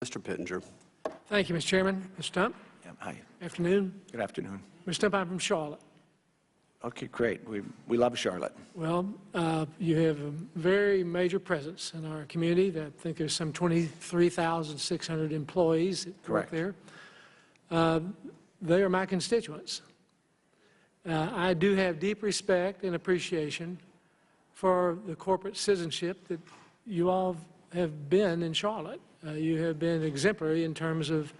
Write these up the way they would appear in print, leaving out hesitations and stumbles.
Mr. Pittenger. Thank you, Mr. Chairman. Mr. Stumpf. Yeah, hi. Afternoon. Good afternoon. Mr. Stumpf, I'm from Charlotte. Okay, great. We love Charlotte. Well, you have a very major presence in our community. I think there's some 23,600 employees that work there. They are my constituents. I do have deep respect and appreciation for the corporate citizenship that you all have been in Charlotte. You have been exemplary in terms of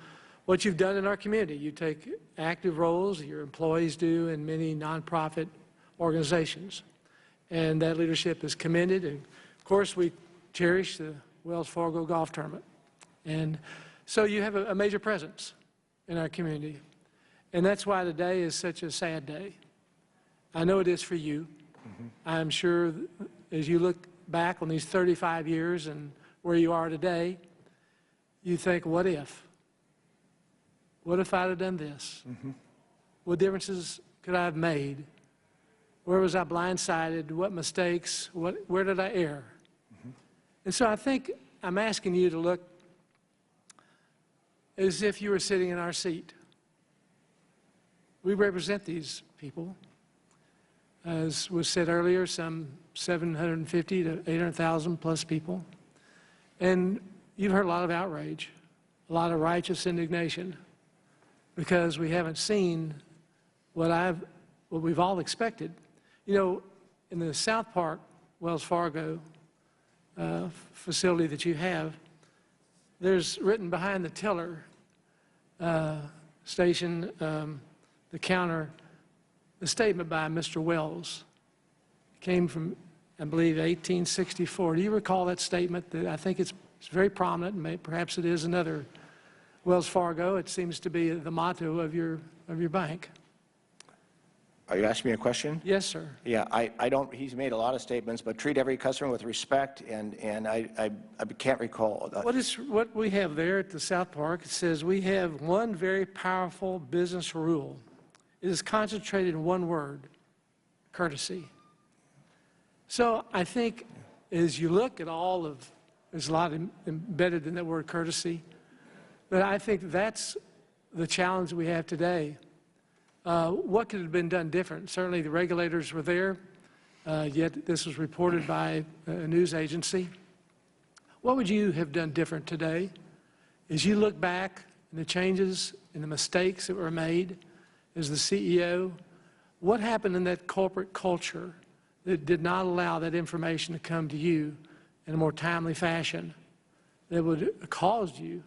what you've done in our community. You take active roles, your employees do, in many nonprofit organizations. And that leadership is commended. And of course, we cherish the Wells Fargo golf tournament. And so you have a major presence in our community. And that's why today is such a sad day. I know it is for you. I'm sure as you look back on these 35 years and where you are today, you think, what if? What if I'd have done this? What differences could I have made? Where was I blindsided? What mistakes? Where did I err? And so I think I'm asking you to look as if you were sitting in our seat. We represent these people. As was said earlier, some 750 to 800,000 plus people. And you've heard a lot of outrage, a lot of righteous indignation, because we haven't seen what we've all expected. You know, in the South Park Wells Fargo facility that you have, there's written behind the teller station, the counter, the statement by Mr. Wells. It came from, I believe, 1864. Do you recall that statement? That I think it's very prominent. Perhaps it is another Wells Fargo. It seems to be the motto of your bank. Are you asking me a question? Yes, sir. Yeah, I don't, he's made a lot of statements, but treat every customer with respect, and I can't recall. What we have there at the South Park, it says, we have one very powerful business rule. It is concentrated in one word, courtesy. So I think as you look at all of, there's a lot embedded in that word courtesy, but I think that's the challenge we have today. What could have been done different? Certainly the regulators were there, yet this was reported by a news agency. What would you have done different today? As you look back and the changes and the mistakes that were made as the CEO, what happened in that corporate culture that did not allow that information to come to you in a more timely fashion that would have caused you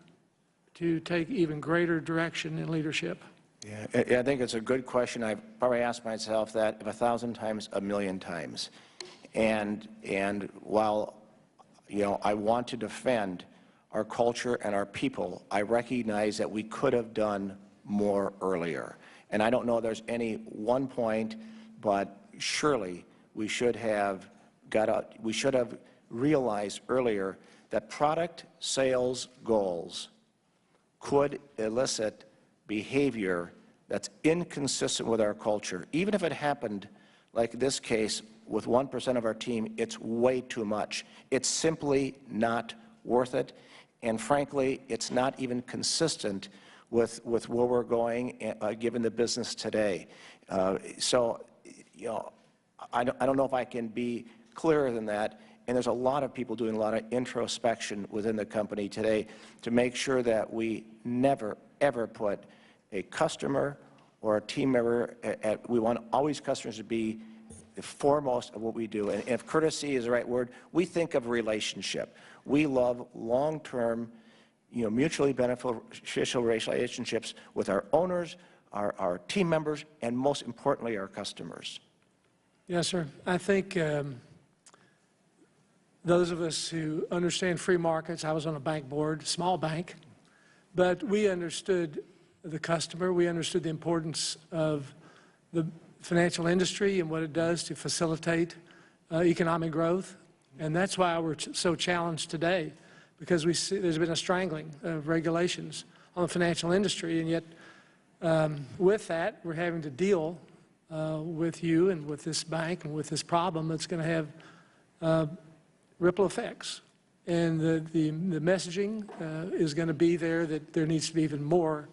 to take even greater direction in leadership? Yeah, I think it's a good question. I've probably asked myself that 1,000 times, 1,000,000 times. And while, you know, I want to defend our culture and our people, I recognize that we could have done more earlier. And I don't know there's any one point, but surely we should have realized earlier that product sales goals could elicit behavior that's inconsistent with our culture. Even if it happened like this case with 1% of our team, it's way too much. It's simply not worth it. And frankly, it's not even consistent with where we're going, given the business today. So, you know, I don't know if I can be clearer than that. And there's a lot of people doing a lot of introspection within the company today to make sure that we never, ever put a customer or a team member we want always customers to be the foremost of what we do. And if courtesy is the right word, we think of relationship. We love long-term, you know, mutually beneficial relationships with our owners, our team members, and most importantly, our customers. Yes, sir. I think those of us who understand free markets, I was on a bank board, small bank, but we understood the customer. We understood the importance of the financial industry and what it does to facilitate economic growth. And that's why we're so challenged today, because we see there's been a strangling of regulations on the financial industry, and yet with that, we're having to deal with you and with this bank and with this problem that's going to have ripple effects. and the messaging is going to be there that there needs to be even more